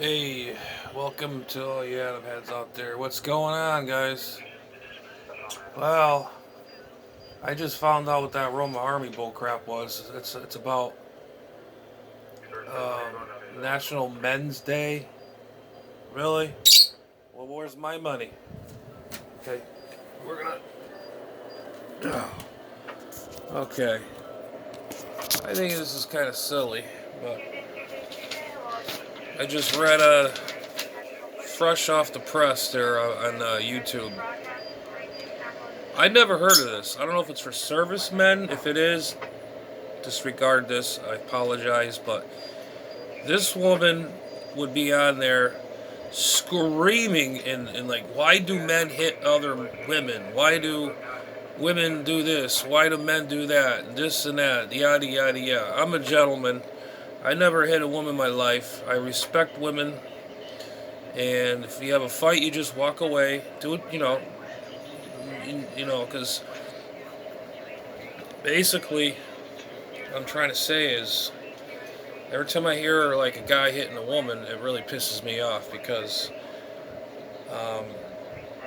Hey, welcome to all you Adam heads out there. What's going on, guys? Well, I just found out what that Roma Army bullcrap was. It's about National Men's Day. Really? Well, where's my money? Okay, we're gonna. Okay, I think this is kind of silly, but I just read fresh off the press there on YouTube. I never heard of this. I don't know if it's for servicemen. If it is, disregard this. I apologize, but this woman would be on there screaming and like, why do men hit other women? Why do women do this? Why do men do that? And this and that, yada yada yada. I'm a gentleman. I never hit a woman in my life. I respect women, and if you have a fight, you just walk away. Do it, because basically, what I'm trying to say is, every time I hear like a guy hitting a woman, it really pisses me off because um,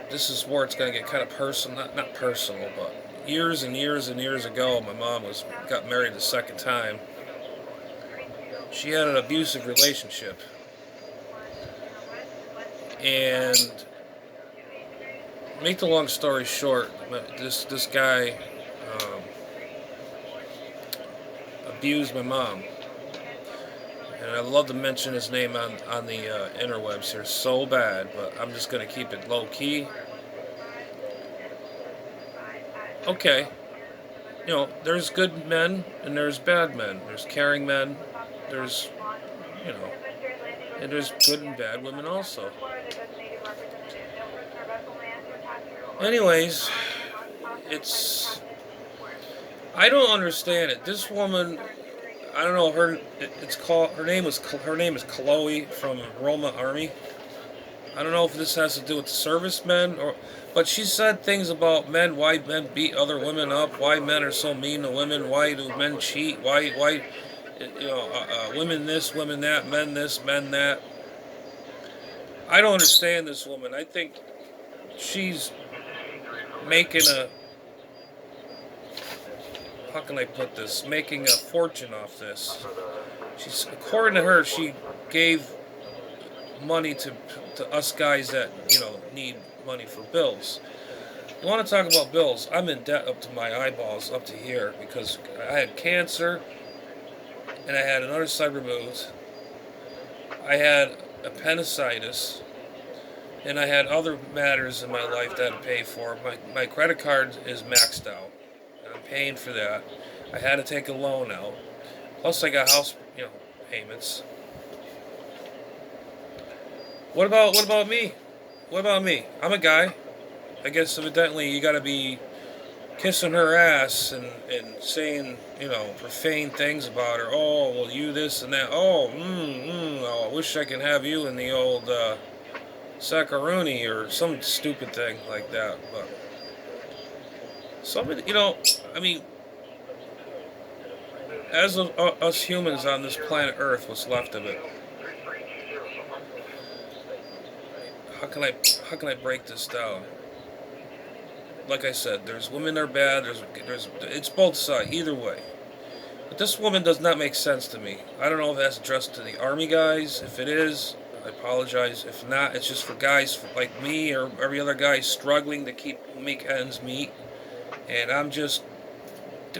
this is where it's going to get kind of personal. Not personal, but years and years and years ago, my mom got married the second time. She had an abusive relationship, and make the long story short, this guy um, abused my mom. And I'd love to mention his name on the interwebs here so bad, but I'm just going to keep it low key. Okay, there's good men and there's bad men. There's caring men. There's, you know, and there's good and bad women also. Anyways, it's I don't understand it. This woman, I don't know her. It's called her name is Chloe from Roma Army. I don't know if this has to do with the servicemen but she said things about men. Why men beat other women up? Why men are so mean to women? Why do men cheat? Why women this, women that, men this, men that. I don't understand this woman. I think she's making a how can I put this? Making a fortune off this. She's according to her, she gave money to us guys that need money for bills. You want to talk about bills? I'm in debt up to my eyeballs, up to here, because I had cancer and I had another side removed. I had appendicitis, and I had other matters in my life that I pay for. My credit card is maxed out, and I'm paying for that. I had to take a loan out. Plus, I got house, payments. What about me? What about me? I'm a guy. I guess evidently you got to be kissing her ass and saying, profane things about her. Oh, well, you this and that. Oh, I wish I could have you in the old Sakaruni or some stupid thing like that. But somebody, I mean, as of us humans on this planet Earth, what's left of it, how can I how can I break this down? Like I said, there's women that are bad. There's it's both sides either way. But this woman does not make sense to me. I don't know if that's addressed to the army guys. If it is, I apologize. If not, it's just for guys like me or every other guy struggling to make ends meet. And I'm just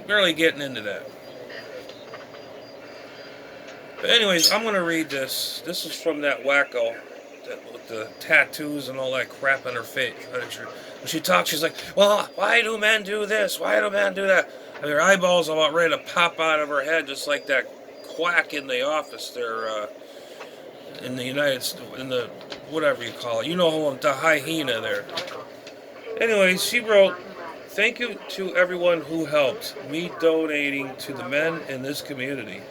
barely getting into that. But anyways, I'm gonna read this. This is from that wacko with the tattoos and all that crap on her face. When she talks, she's like, "Well, why do men do this? Why do men do that?" And her eyeballs are about ready to pop out of her head, just like that quack in the office there in the in the whatever you call it. You know who the hyena there. Anyways, she wrote, "Thank you to everyone who helped me donating to the men in this community.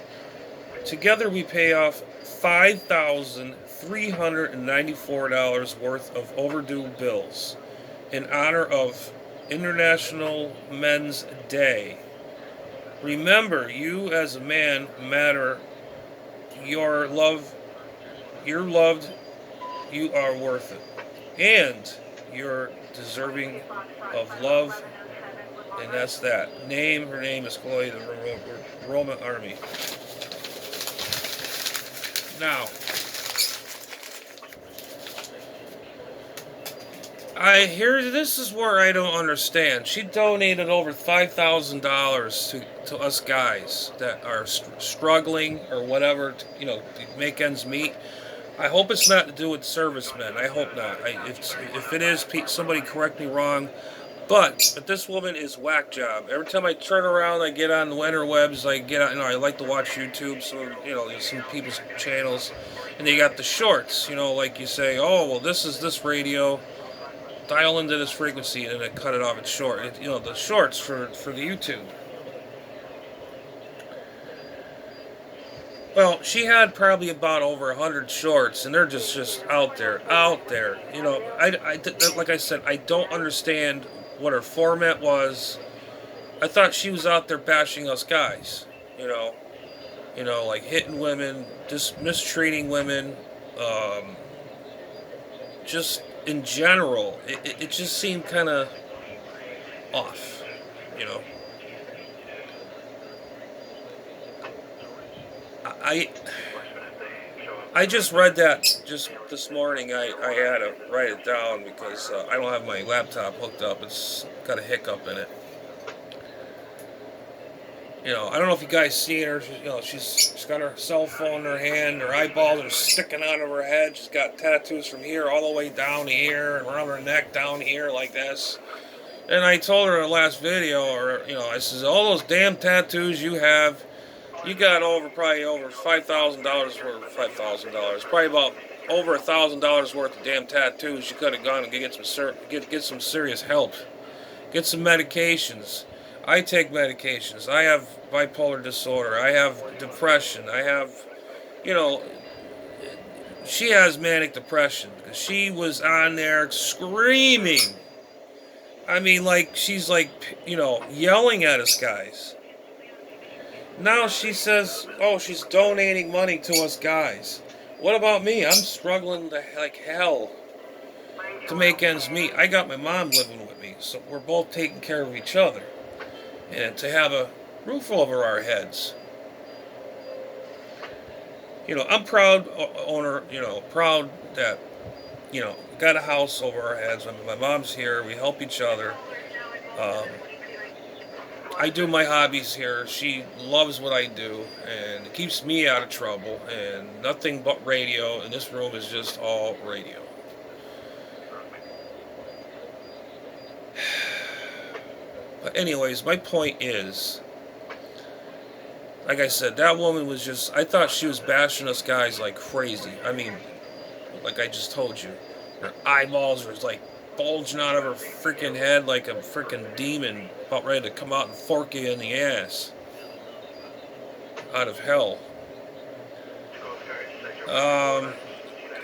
Together we pay off $5,394 worth of overdue bills in honor of International Men's Day. Remember, you as a man matter. Your love You're loved. You are worth it. And you're deserving of love. And that's that. Her name is Chloe, the Roman Army. Now, this is where I don't understand. She donated over $5,000 to us guys that are struggling or whatever, to make ends meet. I hope it's not to do with servicemen. I hope not. If it is, somebody correct me wrong. But this woman is whack job. Every time I turn around, I get on the interwebs. I like to watch YouTube. So some people's channels, and they got the shorts. Like you say, oh well, this is this radio. Dial into this frequency, and then cut it off. It's short. The shorts for the YouTube. Well, she had probably about over 100 shorts, and they're just out there. Like I said, I don't understand what her format was. I thought she was out there bashing us guys. Like hitting women, just mistreating women, just in general. It just seemed kind of off. I just read that just this morning. I had to write it down because I don't have my laptop hooked up. It's got a hiccup in it. I don't know if you guys seen her. She's got her cell phone in her hand. Her eyeballs are sticking out of her head. She's got tattoos from here all the way down here and around her neck down here like this. And I told her in the last video, I says, all those damn tattoos you have, you got probably over $5,000 worth of $5,000. Probably about over $1,000 worth of damn tattoos. You could have gone and get some serious help. Get some medications. I take medications. I have bipolar disorder. I have depression. I have, she has manic depression because she was on there screaming. I mean, she's yelling at us guys. Now she says, oh, she's donating money to us guys. What about me? I'm struggling like hell to make ends meet. I got my mom living with me, so we're both taking care of each other. And to have a roof over our heads. I'm proud proud that, got a house over our heads. My mom's here. We help each other. I do my hobbies here. She loves what I do, and it keeps me out of trouble. And nothing but radio. And this room is just all radio. But anyways, my point is, like I said, that woman was I thought she was bashing us guys like crazy. I mean, like I just told you, her eyeballs were bulging out of her freaking head like a freaking demon about ready to come out and fork you in the ass. Out of hell.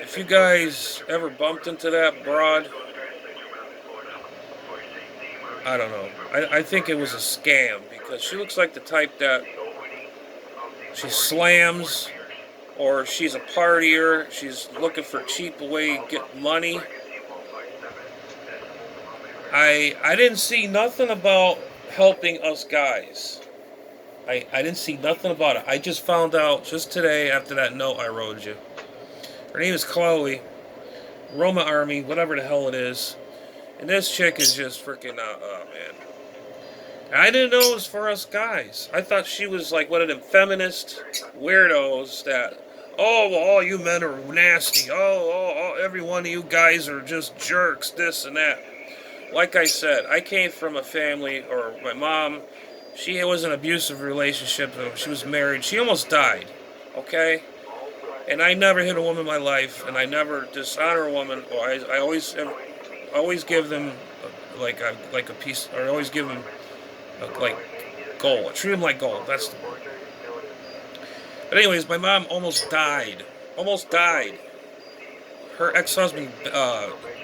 If you guys ever bumped into that broad, I don't know. I think it was a scam because she looks like the type that she slams, or she's a partier. She's looking for cheap way to get money. I didn't see nothing about helping us guys. I didn't see nothing about it. I just found out just today after that note I wrote you. Her name is Chloe, Roma Army, whatever the hell it is. And this chick is just freaking oh man. I didn't know it was for us guys. I thought she was like one of them feminist weirdos that, oh, well, all you men are nasty. Oh, every one of you guys are just jerks, this and that. Like I said, I came from a family, or my mom, she was in an abusive relationship. She was married. She almost died, okay? And I never hit a woman in my life, and I never dishonor a woman. I always give them like a piece, or I always give them like gold. I treat them like gold. That's the word. But anyways, my mom almost died. Her ex-husband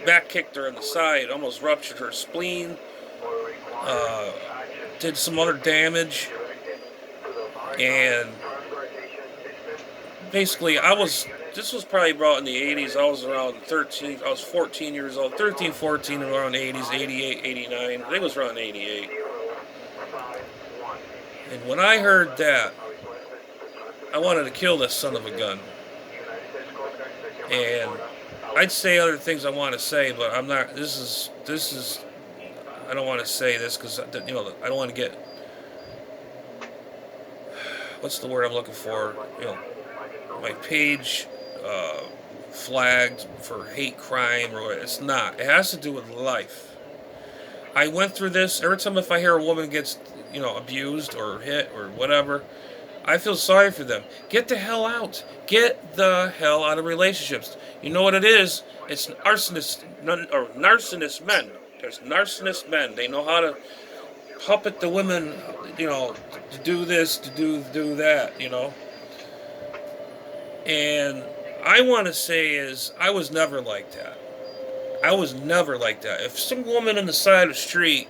back kicked her in the side, almost ruptured her spleen, did some other damage, and basically I was this was probably about in the 80s. I was around 13. I was 14 years old. 13, 14, around 80s, 88, 89. I think it was around 88. And when I heard that, I wanted to kill this son of a gun. And I'd say other things I want to say, but I'm not. This is. I don't want to say this because I don't want to get. What's the word I'm looking for? My page flagged for hate crime or it's not. It has to do with life. I went through this. Every time if I hear a woman gets abused or hit or whatever, I feel sorry for them. Get the hell out. Get the hell out of relationships. You know what it is? It's narcissist men. There's narcissist men. They know how to puppet the women, to do this, to do that, And I want to say is I was never like that. I was never like that. If some woman on the side of the street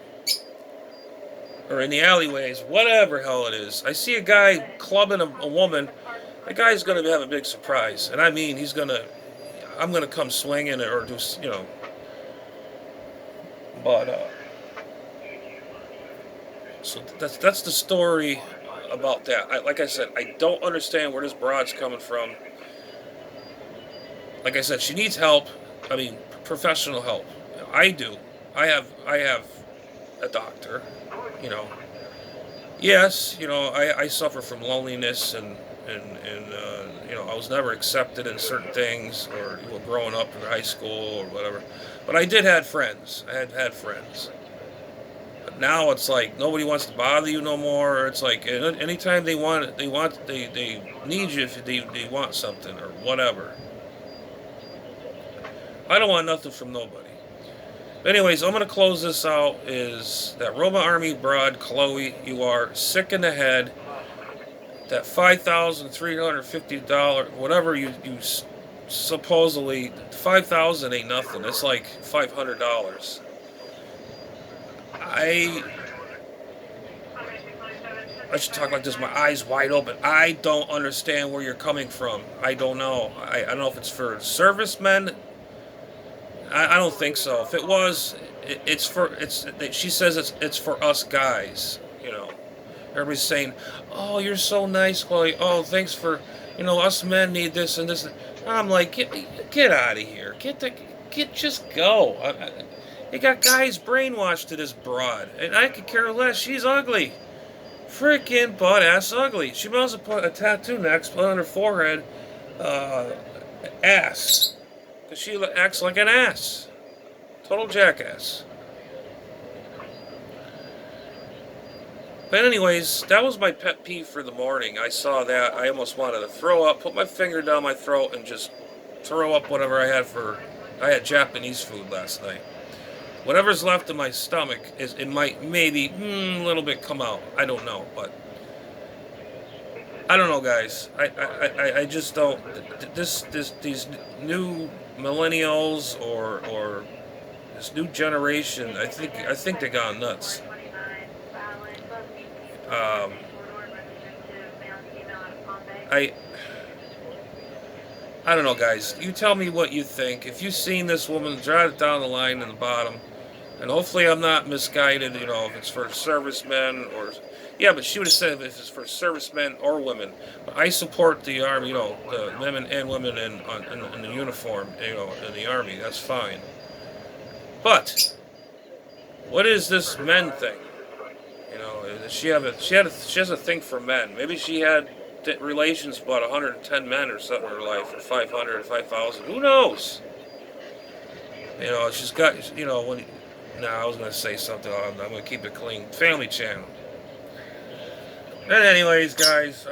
or in the alleyways, whatever hell it is, I see a guy clubbing a woman, the guy's going to have a big surprise. And I mean, I'm going to come swinging or do, But, so that's the story about that. Like I said, I don't understand where this broad's coming from. Like I said, she needs help. I mean, professional help. I do. I have a doctor. Yes, I suffer from loneliness and I was never accepted in certain things or growing up in high school or whatever. But I did have friends. I had friends. But now it's like nobody wants to bother you no more. It's like anytime they need you if they want something or whatever. I don't want nothing from nobody. But anyways, I'm going to close this out. Is that Roma Army broad, Chloe, you are sick in the head. That $5,350, whatever you supposedly, $5,000 ain't nothing. It's like $500. I should talk like this, my eyes wide open. I don't understand where you're coming from. I don't know. I don't know if it's for servicemen. I don't think so. If it was, she says it's for us guys. Everybody's saying, "Oh, you're so nice, Chloe. Oh, thanks for, us men need this and this." I'm like, get out of here. Just go. You got guys brainwashed to this broad, and I could care less. She's ugly, freaking butt ass ugly. She must have put a tattoo next on her forehead, ass. Because she acts like an ass. Total jackass. But anyways, that was my pet peeve for the morning. I saw that. I almost wanted to throw up, put my finger down my throat, and just throw up whatever I had I had Japanese food last night. Whatever's left in my stomach, it might maybe a little bit come out. I don't know, but I don't know, guys. I just don't. These new millennials or this new generation, I think they got nuts. I don't know, guys. You tell me what you think. If you've seen this woman, jot it down the line in the bottom. And hopefully I'm not misguided, if it's for servicemen or... Yeah, but she would have said if it's for servicemen or women. But I support the Army, the men and women in the uniform, in the Army. That's fine. But, what is this men thing? She has a thing for men. Maybe she had relations with about 110 men or something in her life, or 500 or 5,000. Who knows? She's got, I was going to say something. I'm going to keep it clean. Family Channel. And anyways, guys,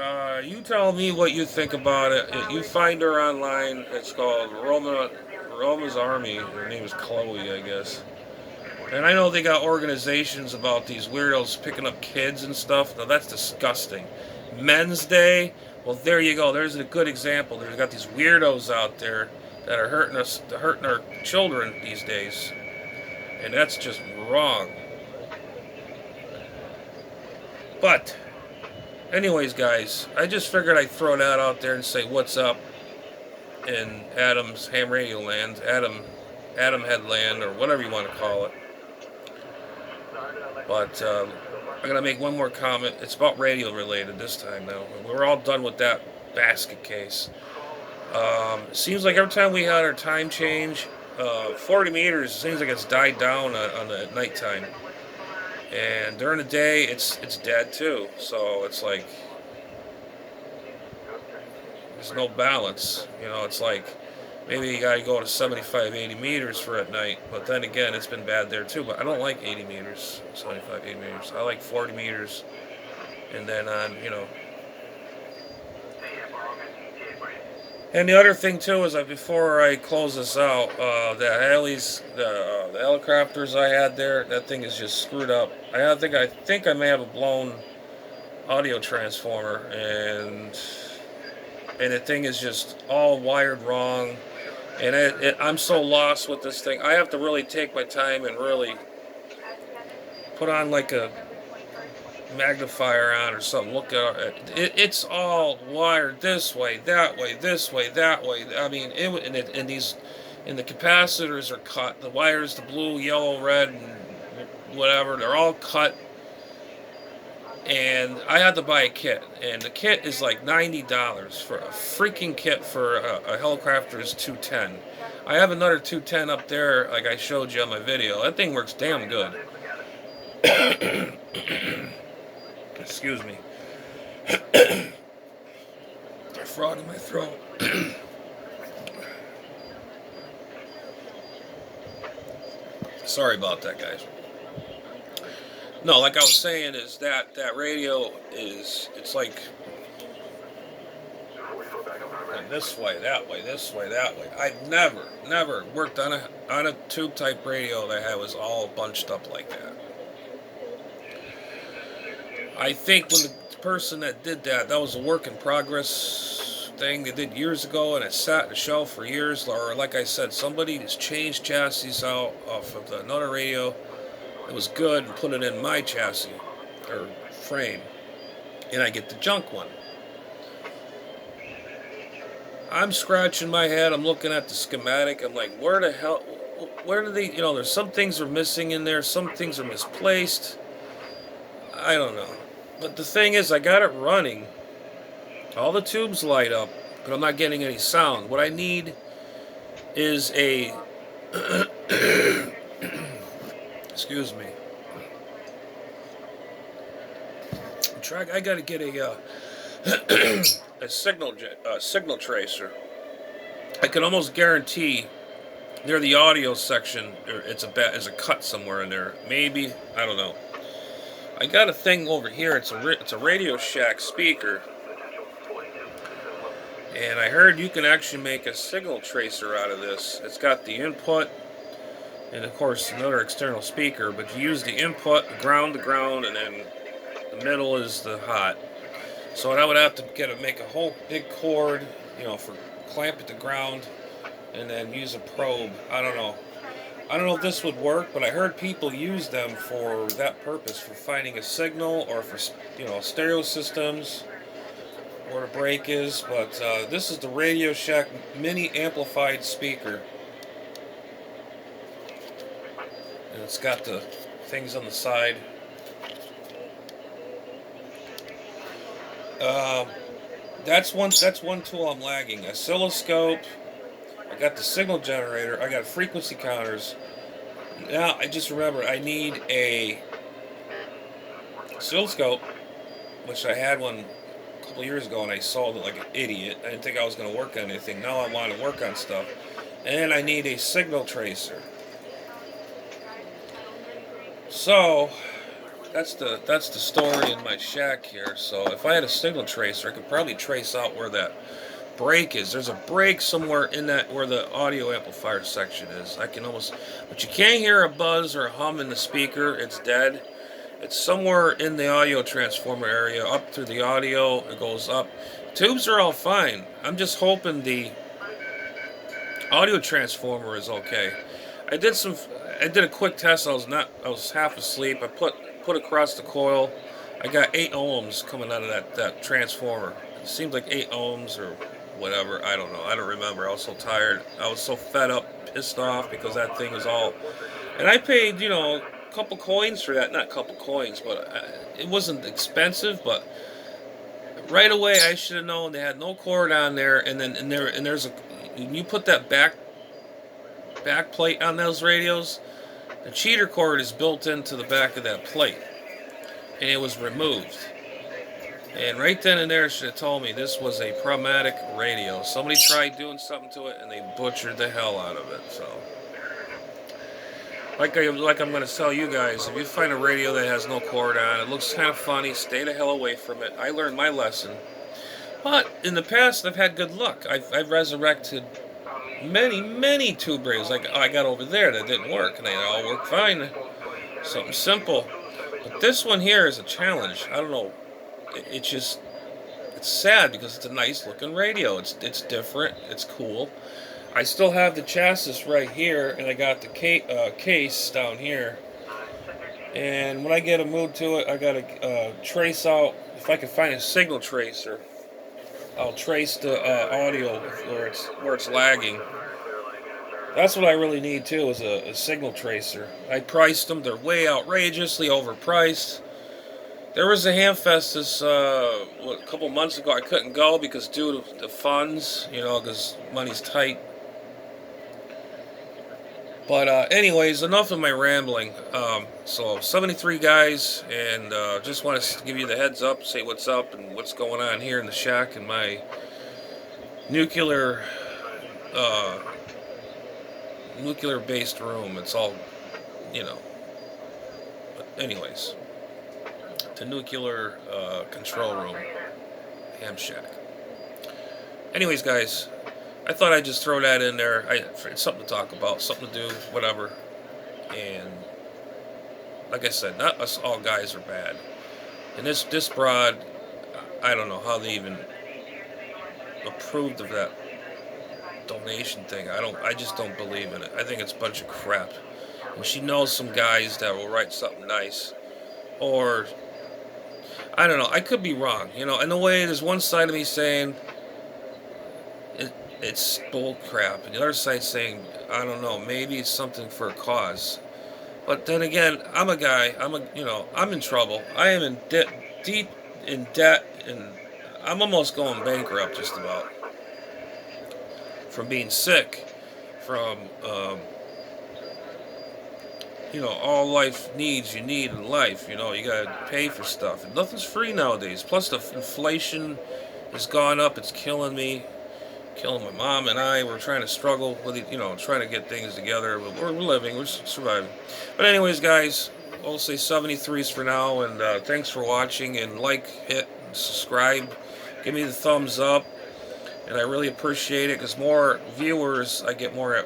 you tell me what you think about it. You find her online. It's called Roma's Army. Her name is Chloe, I guess. And I know they got organizations about these weirdos picking up kids and stuff. Now, that's disgusting. Men's Day, well, there you go. There's a good example. They've got these weirdos out there that are hurting our children these days. And that's just wrong. But, anyways, guys, I just figured I'd throw that out there and say what's up. in Adam's ham radio land, Adam Headland, or whatever you want to call it. But I'm gonna make one more comment. It's about radio related this time now. We're all done with that basket case. It seems like every time we had our time change, 40 meters seems like it's died down on the at nighttime, and during the day it's dead too. So it's like there's no balance. You know, it's like maybe you gotta go to 75, 80 meters for at night. But then again, it's been bad there too. But I don't like 80 meters, 75, 80 meters. I like 40 meters, and then on, you know. And the other thing too is that before I close this out, the helicopters I had there, that thing is just screwed up. I think I may have a blown audio transformer, and the thing is just all wired wrong. And I'm so lost with this thing. I have to really take my time and really put on like a magnifier on or something. Look at it. It's all wired this way, that way, this way, that way. I mean, and the capacitors are cut. The wires, the blue, yellow, red, and whatever, they're all cut. And I had to buy a kit, and the kit is like $90 for a freaking kit for a helicopter's 210. I have another 210 up there, like I showed you on my video. That thing works damn good. Excuse me. A frog in my throat. Sorry about that, guys. No, like I was saying, is that radio it's like this way, that way, this way, that way. I've never worked on a tube type radio that was all bunched up like that. I think when the person that did that was a work in progress thing they did years ago, and it sat on the shelf for years. Or like I said, somebody just changed chassis out off of another radio. It was good and put it in my chassis or frame, and I get the junk one. I'm scratching my head. I'm looking at the schematic. I'm like, where do they? You know, there's some things are missing in there. Some things are misplaced. I don't know. But the thing is, I got it running. All the tubes light up, but I'm not getting any sound. What I need is a excuse me. I got to get a signal tracer. I can almost guarantee near the audio section it's a cut somewhere in there. Maybe, I don't know. I got a thing over here. It's a Radio Shack speaker, and I heard you can actually make a signal tracer out of this. It's got the input, and of course another external speaker, but you use the input, the ground, and then the middle is the hot. So I would have to make a whole big cord, you know, for clamp it to ground, and then use a probe. I don't know if this would work, but I heard people use them for that purpose, for finding a signal or for, you know, stereo systems, where the break is. But this is the Radio Shack mini amplified speaker. And it's got the things on the side. That's one tool I'm lagging. Oscilloscope. I got the signal generator. I got frequency counters. Now I just remember I need a oscilloscope, which I had one a couple years ago and I sold it like an idiot. I didn't think I was going to work on anything. Now I want to work on stuff. And I need a signal tracer. So that's the story in my shack here. So if I had a signal tracer, I could probably trace out where that break is. There's a break somewhere in that where the audio amplifier section is. I can almost, but you can't hear a buzz or a hum in the speaker. It's dead. It's somewhere in the audio transformer area, up through the audio. It goes up. Tubes are all fine. I'm just hoping the audio transformer is okay. I did a quick test. I was half asleep. I put across the coil. I got 8 ohms coming out of that transformer. It seems like 8 ohms or whatever. I don't know. I don't remember. I was so tired. I was so fed up, pissed off because that thing was all. And I paid, a couple coins for that. Not a couple coins, but it wasn't expensive. But right away, I should have known they had no cord on there. And then there's a. When you put that back plate on those radios, the cheater cord is built into the back of that plate, and it was removed. And right then and there, should have told me this was a Promatic radio. Somebody tried doing something to it, and they butchered the hell out of it. So, like I'm going to tell you guys, if you find a radio that has no cord on, it looks kind of funny, stay the hell away from it. I learned my lesson. But in the past, I've had good luck. I've resurrected many tube radios. Like I got over there that didn't work, and they all work fine. Something simple. But this one here is a challenge. I don't know. It's sad because it's a nice looking radio. It's different. It's cool. I still have the chassis right here, and I got the case down here. And when I get a mood to it, I gotta trace out, if I can find a signal tracer, I'll trace the audio where it's lagging. That's what I really need too, is a signal tracer. I priced them; they're way outrageously overpriced. There was a Hamfest a couple months ago. I couldn't go because due to the funds, because money's tight. But anyways, enough of my rambling. So 73 guys, and just want to give you the heads up, say what's up and what's going on here in the shack in my nuclear based room. It's all, But anyways, the nuclear control room, ham shack. Anyways, guys. I thought I'd just throw that in there. It's something to talk about, something to do, whatever. And like I said, not us all guys are bad. And this broad, I don't know how they even approved of that donation thing. I just don't believe in it. I think it's a bunch of crap. And she knows some guys that will write something nice, or I don't know. I could be wrong. In a way, there's one side of me saying it's bull crap, and the other side saying, I don't know, maybe it's something for a cause. But then again, I'm a guy. I'm in trouble. I am in deep in debt, and I'm almost going bankrupt, just about, from being sick, from all life needs you need in life. You gotta pay for stuff, and nothing's free nowadays. Plus, the inflation has gone up. It's killing me. Killing my mom and I. We're trying to struggle with it, trying to get things together. We're living, we're surviving. But anyways, guys, I'll say 73s for now, and thanks for watching, and hit, subscribe, give me the thumbs up, and I really appreciate it, because more viewers, I get more,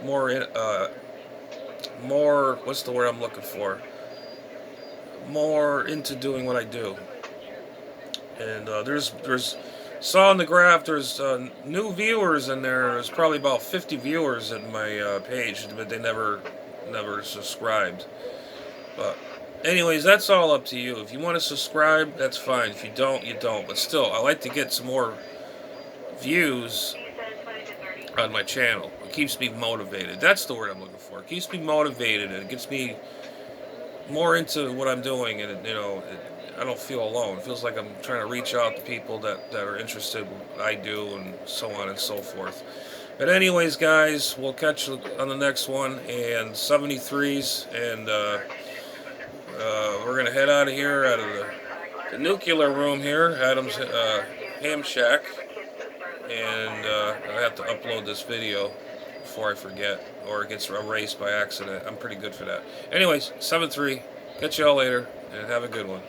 what's the word I'm looking for? More into doing what I do. And there's saw in the graph, there's new viewers in there. There's probably about 50 viewers in my page, but they never subscribed. But anyways, that's all up to you. If you want to subscribe, that's fine. If you don't, you don't. But still, I like to get some more views on my channel. It keeps me motivated. That's the word I'm looking for. It keeps me motivated, and it gets me more into what I'm doing, and I don't feel alone. It feels like I'm trying to reach out to people that are interested in what I do, and so on and so forth. But anyways, guys, we'll catch you on the next one, and 73s, and we're going to head out of here, out of the nuclear room here, Adam's ham shack, and I have to upload this video before I forget, or it gets erased by accident. I'm pretty good for that. Anyways, 7-3. Catch y'all later, and have a good one.